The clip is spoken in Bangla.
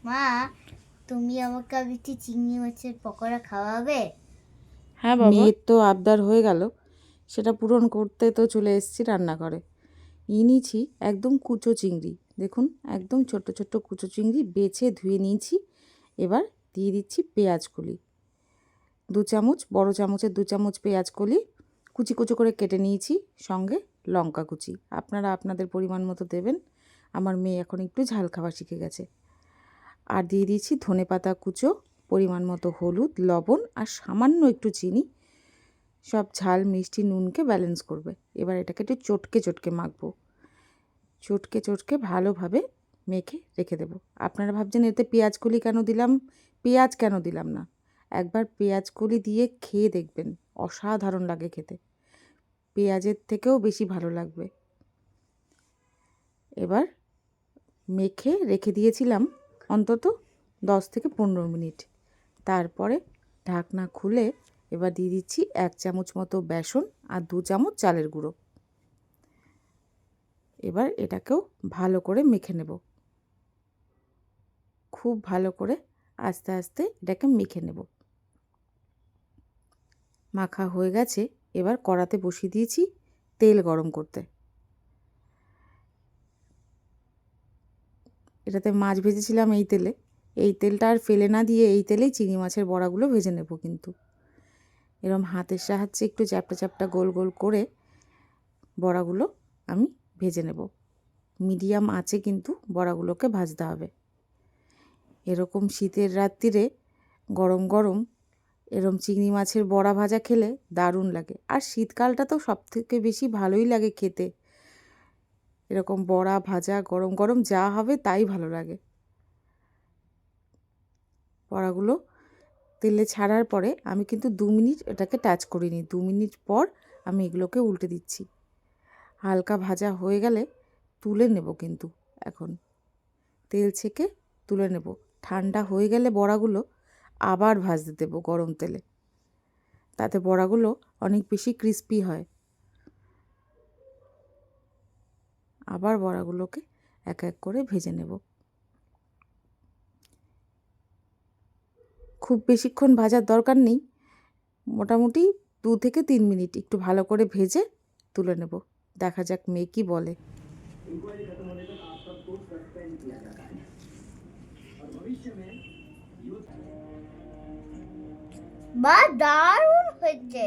মা, তুমি আমাকে একটু চিংড়ি মাছের পকোড়া খাওয়াবে? হ্যাঁ বাবা। মেয়ের তো আবদার হয়ে গেল, সেটা পূরণ করতে তো চলে এসেছি রান্নাঘরে। নিয়েছি একদম কুচো চিংড়ি, দেখুন একদম ছোট্ট ছোট্ট কুচো চিংড়ি বেছে ধুয়ে নিয়েছি। এবার দিয়ে দিচ্ছি পেঁয়াজ কলি, 2 চামচ, বড় চামচের 2 চামচ পেঁয়াজ কলি কুচি কুচি করে কেটে নিয়েছি, সঙ্গে লঙ্কা কুচি। আপনারা আপনাদের পরিমাণ মতো দেবেন। আমার মেয়ে এখন একটু ঝাল খাওয়া শিখে গেছে। আর দিয়ে দিয়েছি ধনেপাতা কুচো, পরিমাণ মতো হলুদ, লবণ আর সামান্য একটু চিনি। সব ঝাল মিষ্টি নুনকে ব্যালেন্স করবে। এবার এটাকে একটু চটকে চটকে মাখবো, চটকে চটকে ভালোভাবে মেখে রেখে দেব। আপনারা ভাবছেন এতে পেঁয়াজ কলি কেন দিলাম, পেঁয়াজ কেন দিলাম না, একবার পেঁয়াজ কলি দিয়ে খেয়ে দেখবেন, অসাধারণ লাগে খেতে, পেঁয়াজের থেকেও বেশি ভালো লাগবে। এবার মেখে রেখে দিয়েছিলাম অন্তত 10 থেকে 15 মিনিট। তারপরে ঢাকনা খুলে এবার দিয়ে দিচ্ছি 1 চামচ মতো বেসন আর 2 চামচ চালের গুঁড়ো। এবার এটাকেও ভালো করে মেখে নেব, খুব ভালো করে আস্তে আস্তে এটাকে মেখে নেব। মাখা হয়ে গেছে, এবার কড়াতে বসিয়ে দিয়েছি তেল গরম করতে। এটাতে মাছ ভেজেছিলাম এই তেলে, এই তেলটা আর ফেলে না দিয়ে এই তেলেই চিংড়ি মাছের বড়াগুলো ভেজে নেব। কিন্তু এরম হাতের সাহায্যে একটু চ্যাপটা চ্যাপটা গোল গোল করে বড়াগুলো আমি ভেজে নেব। মিডিয়াম আঁচে কিন্তু বড়াগুলোকে ভাজতে হবে। এরকম শীতের রাত্রিরে গরম গরম এরম চিংড়ি মাছের বড়া ভাজা খেলে দারুণ লাগে। আর শীতকালটা তো সবথেকে বেশি ভালোই লাগে খেতে, এরকম বড়া ভাজা গরম গরম যা হবে তাই ভালো লাগে। বড়াগুলো তেলে ছাড়ার পরে আমি কিন্তু 2 মিনিট এটাকে টাচ করিনি। 2 মিনিট পর আমি এগুলোকে উল্টে দিচ্ছি। হালকা ভাজা হয়ে গেলে তুলে নেব, কিন্তু এখন তেল ছেঁকে তুলে নেব। ঠান্ডা হয়ে গেলে বড়াগুলো আবার ভাজতে দেব গরম তেলে, তাতে বড়াগুলো অনেক বেশি ক্রিস্পি হয়। আবার বড়াগুলোকে এক এক করে ভেজে নেব। খুব বেশিক্ষণ ভাজার দরকার নেই, মোটামুটি 2 থেকে 3 মিনিট একটু ভালো করে ভেজে তুলে নেব। দেখা যাক মেয়ে কি বলে। বা দারুণ হয়েছে।